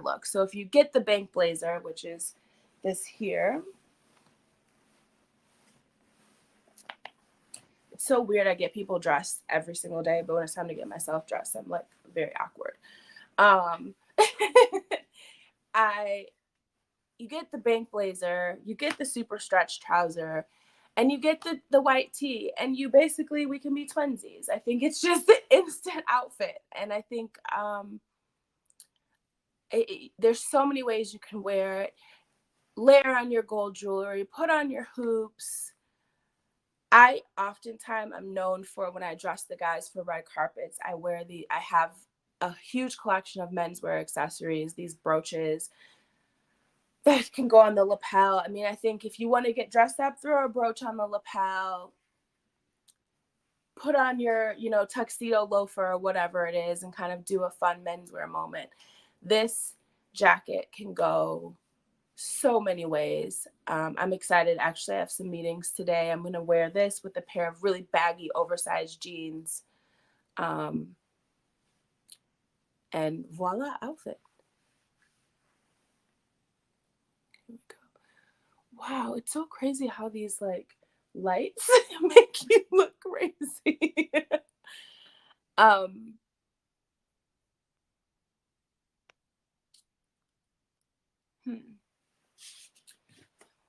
look. So if you get the bank blazer, which is this here, it's so weird. I get people dressed every single day, but when it's time to get myself dressed, I'm like very awkward. You get the bank blazer, you get the super stretch trouser, and you get the white tee, and we can be twinsies. I think it's just the instant outfit. And I think there's so many ways you can wear it. Layer on your gold jewelry, put on your hoops. I oftentimes am known for, when I dress the guys for red carpets, I have a huge collection of menswear accessories, these brooches that can go on the lapel. I mean, I think if you want to get dressed up, throw a brooch on the lapel, put on your, tuxedo loafer or whatever it is, and kind of do a fun menswear moment. This jacket can go so many ways. I'm excited. Actually, I have some meetings today. I'm going to wear this with a pair of really baggy, oversized jeans. And voila, outfit. Here we go. Wow, it's so crazy how these lights make you look crazy.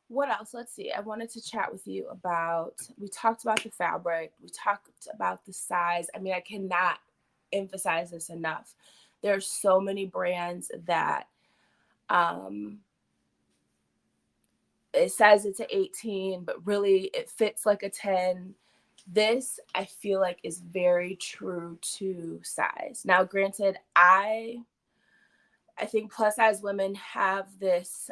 What else? Let's see. I wanted to chat with you about, we talked about the fabric, we talked about the size. I mean, I cannot emphasize this enough. There's so many brands that it says it's an 18, but really it fits like a 10. This, I feel like, is very true to size. Now, granted, I think plus size women have this,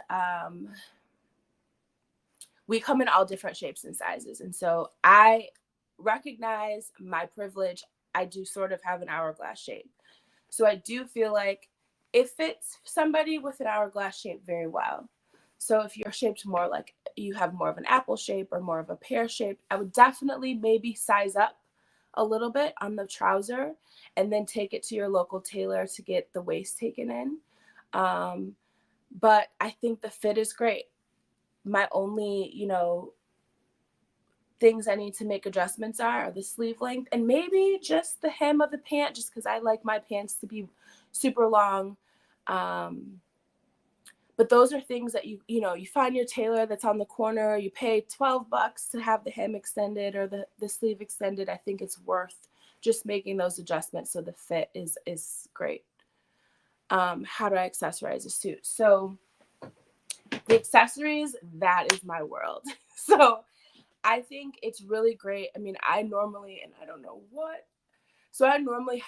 we come in all different shapes and sizes. And so I recognize my privilege. I do sort of have an hourglass shape. So I do feel like it fits somebody with an hourglass shape very well. So if you're shaped more like, you have more of an apple shape or more of a pear shape, I would definitely maybe size up a little bit on the trouser and then take it to your local tailor to get the waist taken in. But I think the fit is great. My only, things I need to make adjustments are the sleeve length and maybe just the hem of the pant, just because I like my pants to be super long. But those are things that you find your tailor that's on the corner, you pay $12 to have the hem extended or the sleeve extended. I think it's worth just making those adjustments so the fit is great. How do I accessorize a suit? So the accessories, that is my world. So I think it's really great. I mean, I normally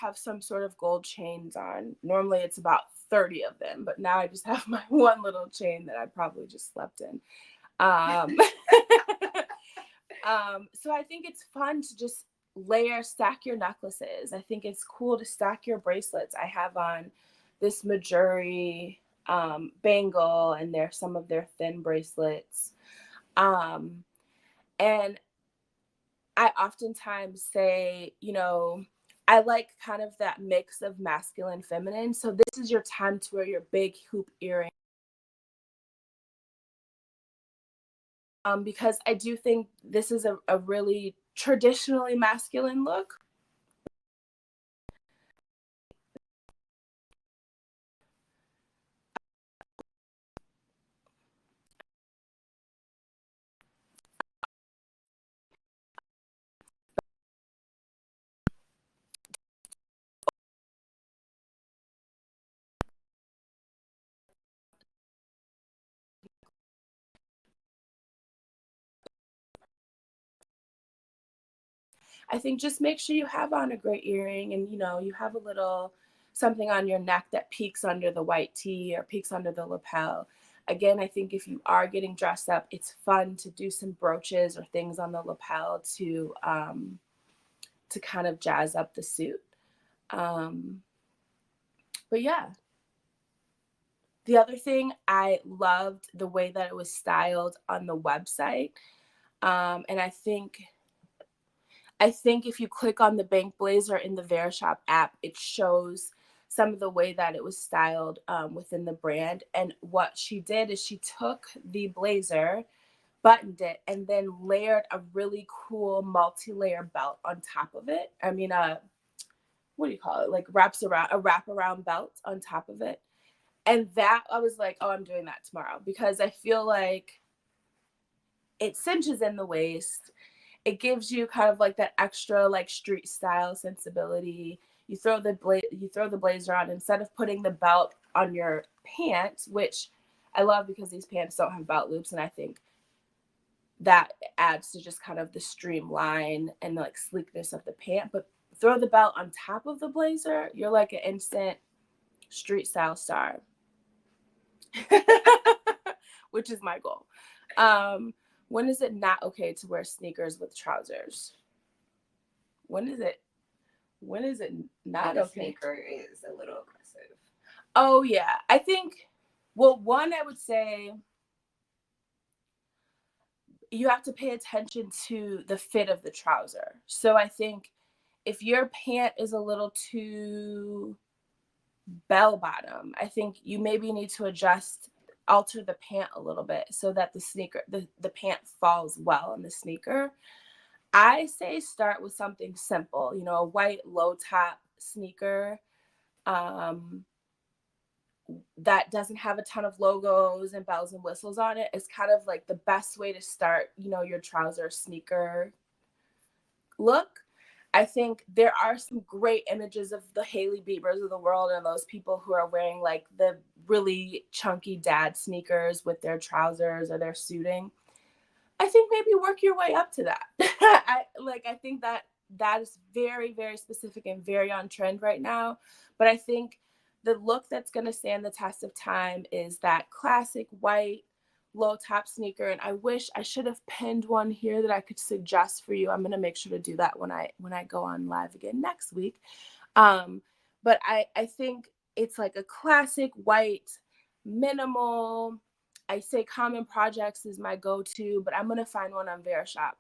have some sort of gold chains on. Normally it's about 30 of them, but now I just have my one little chain that I probably just slept in. So I think it's fun to just stack your necklaces. I think it's cool to stack your bracelets. I have on this Majuri bangle, and there's some of their thin bracelets. And I oftentimes say, I like kind of that mix of masculine, feminine. So this is your time to wear your big hoop earring. Because I do think this is a really traditionally masculine look. I think just make sure you have on a great earring, and you have a little something on your neck that peeks under the white tee or peeks under the lapel. Again, I think if you are getting dressed up, it's fun to do some brooches or things on the lapel to kind of jazz up the suit. But yeah. The other thing, I loved the way that it was styled on the website. And I think if you click on the bank blazer in the Verishop app, it shows some of the way that it was styled within the brand. And what she did is she took the blazer, buttoned it, and then layered a really cool multi-layer belt on top of it. I mean, what do you call it? Like a wraparound belt on top of it. And that, I was like, oh, I'm doing that tomorrow, because I feel like it cinches in the waist. It gives you kind of like that extra like street style sensibility. You throw the blazer on instead of putting the belt on your pants, which I love because these pants don't have belt loops, and I think that adds to just kind of the streamline and like sleekness of the pant. But throw the belt on top of the blazer, you're like an instant street style star. Which is my goal. When is it not okay to wear sneakers with trousers? When is it not okay? Sneaker is a little aggressive. Oh yeah. I think, well, one, I would say you have to pay attention to the fit of the trouser. So I think if your pant is a little too bell bottom, I think you maybe need to alter the pant a little bit so that the pant falls well in the sneaker. I say start with something simple, a white low top sneaker that doesn't have a ton of logos and bells and whistles on it. It's kind of like the best way to start, your trouser sneaker look. I think there are some great images of the Hailey Biebers of the world and those people who are wearing like the really chunky dad sneakers with their trousers or their suiting. I think maybe work your way up to that. I think that is very, very specific and very on trend right now. But I think the look that's going to stand the test of time is that classic white low top sneaker. And I wish I should have pinned one here that I could suggest for you. I'm going to make sure to do that when I go on live again next week. But I think it's like a classic white, minimal. I say Common Projects is my go-to, but I'm going to find one on Verishop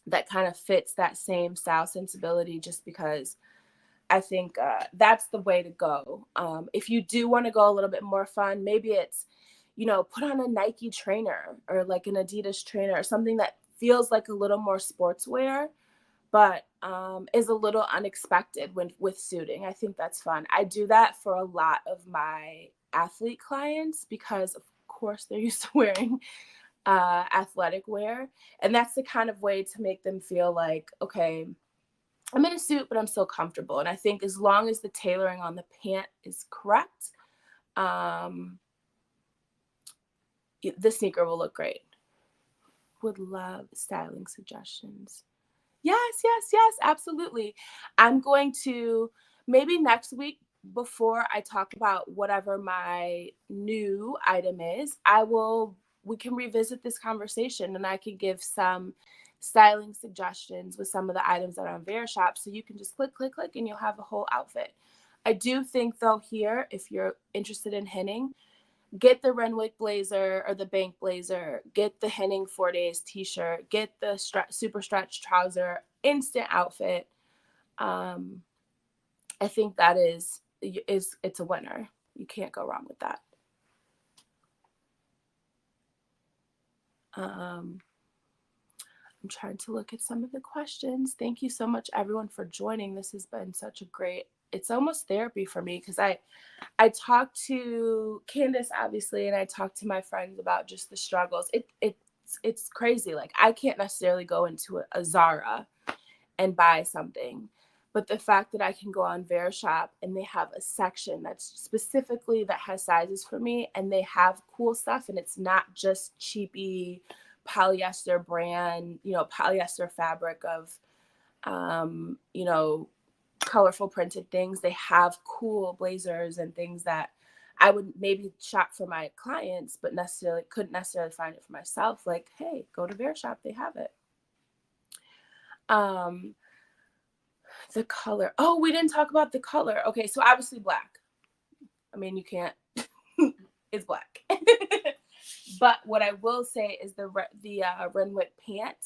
that kind of fits that same style sensibility, just because I think that's the way to go. If you do want to go a little bit more fun, maybe it's, put on a Nike trainer or like an Adidas trainer or something that feels like a little more sportswear, but is a little unexpected with suiting. I think that's fun. I do that for a lot of my athlete clients because, of course, they're used to wearing athletic wear. And that's the kind of way to make them feel like, okay, I'm in a suit, but I'm still comfortable. And I think as long as the tailoring on the pant is correct, the sneaker will look great. Would love styling suggestions. Yes, absolutely. I'm going to, maybe next week, before I talk about whatever my new item is, we can revisit this conversation and I can give some styling suggestions with some of the items that are on Verishop. So you can just click, and you'll have a whole outfit. I do think though here, if you're interested in Henning, get the Renwick blazer or the bank blazer, get the Henning 4 Days t-shirt, get the super stretch trouser, instant outfit. I think that it's a winner. You can't go wrong with that. I'm trying to look at some of the questions. Thank you so much, everyone, for joining. This has been such a great, it's almost therapy for me, because I talked to Candace, obviously, and I talked to my friends about just the struggles. It's crazy. Like, I can't necessarily go into a Zara and buy something, but the fact that I can go on Verishop and they have a section that's specifically that has sizes for me, and they have cool stuff, and it's not just cheapy polyester brand, polyester fabric of, colorful printed things. They have cool blazers and things that I would maybe shop for my clients, but couldn't necessarily find it for myself. Like, hey, go to Verishop, they have it. The color. Oh, we didn't talk about the color. Okay, so obviously black. I mean, you can't. It's black. But what I will say is the Renwick pant.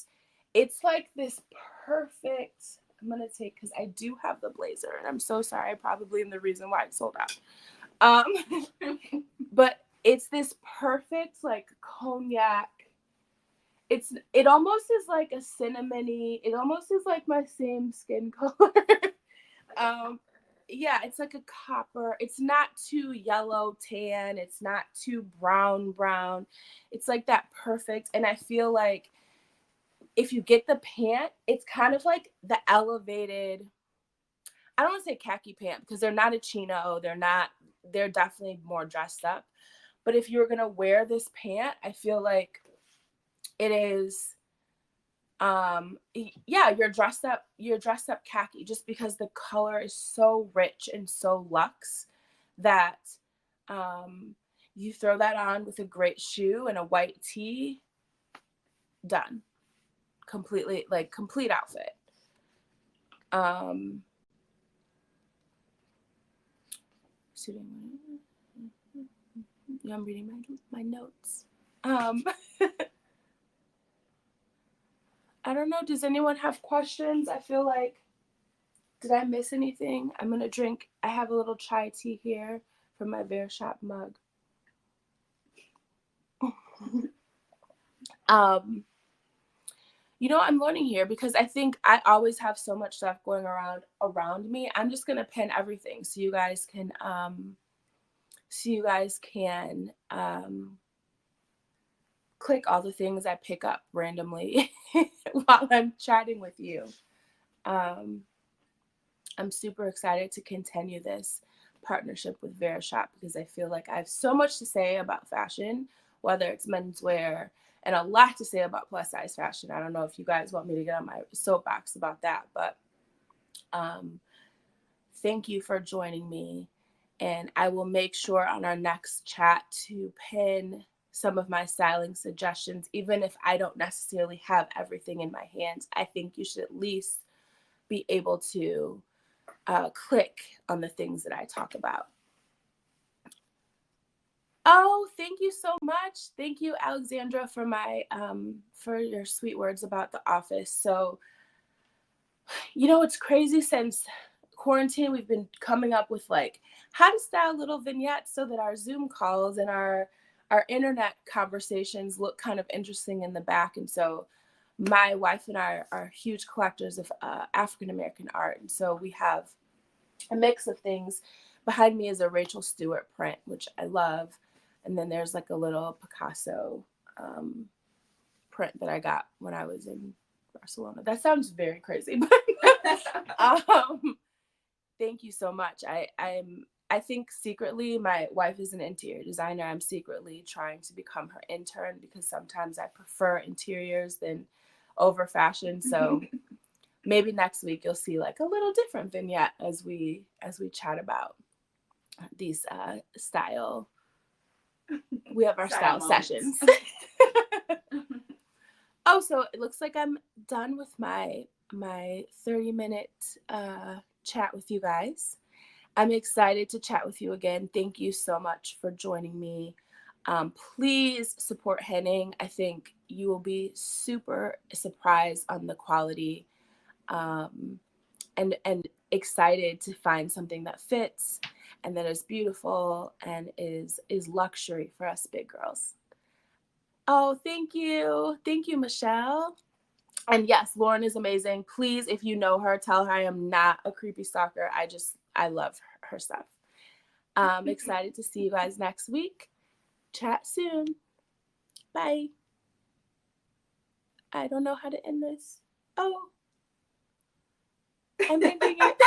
It's like this perfect I'm going to take, because I do have the blazer, and I'm so sorry. I probably am the reason why it sold out. But it's this perfect, like, cognac. It almost is like a cinnamony. It almost is like my same skin color. Yeah, it's like a copper. It's not too yellow tan. It's not too brown. It's like that perfect. And I feel like if you get the pant, it's kind of like the elevated, I don't want to say khaki pant because they're not a chino. They're definitely more dressed up. But if you're going to wear this pant, I feel like it is, yeah, you're dressed up khaki, just because the color is so rich and so luxe that you throw that on with a great shoe and a white tee, done. Completely, like, complete outfit. Yeah, I'm reading my notes. I don't know. Does anyone have questions? I feel like, did I miss anything? I'm going to drink. I have a little chai tea here from my Verishop mug. I'm learning here because I think I always have so much stuff going around me. I'm just going to pin everything so you guys can click all the things I pick up randomly while I'm chatting with you. I'm super excited to continue this partnership with Verishop because I feel like I have so much to say about fashion, whether it's menswear, and a lot to say about plus size fashion. I don't know if you guys want me to get on my soapbox about that, but thank you for joining me. And I will make sure on our next chat to pin some of my styling suggestions, even if I don't necessarily have everything in my hands. I think you should at least be able to click on the things that I talk about. Oh, thank you so much. Thank you, Alexandra, for your sweet words about The Office. So, it's crazy. Since quarantine, we've been coming up with like how to style little vignettes so that our Zoom calls and our internet conversations look kind of interesting in the back. And so my wife and I are huge collectors of African American art, and so we have a mix of things. Behind me is a Rachel Stewart print, which I love. And then there's like a little Picasso print that I got when I was in Barcelona. That sounds very crazy, but thank you so much. I think secretly my wife is an interior designer. I'm secretly trying to become her intern because sometimes I prefer interiors than over fashion. So maybe next week you'll see like a little different vignette as we chat about these style. We have our style sessions. Oh, so it looks like I'm done with my 30-minute chat with you guys. I'm excited to chat with you again. Thank you so much for joining me. Please support Henning. I think you will be super surprised on the quality, and excited to find something that fits and that is beautiful and is luxury for us big girls. Oh, thank you, Michelle. And yes, Lauren is amazing. Please, if you know her, tell her I am not a creepy stalker. I love her stuff. I'm excited to see you guys next week. Chat soon. Bye. I don't know how to end this. Oh, I'm ending it.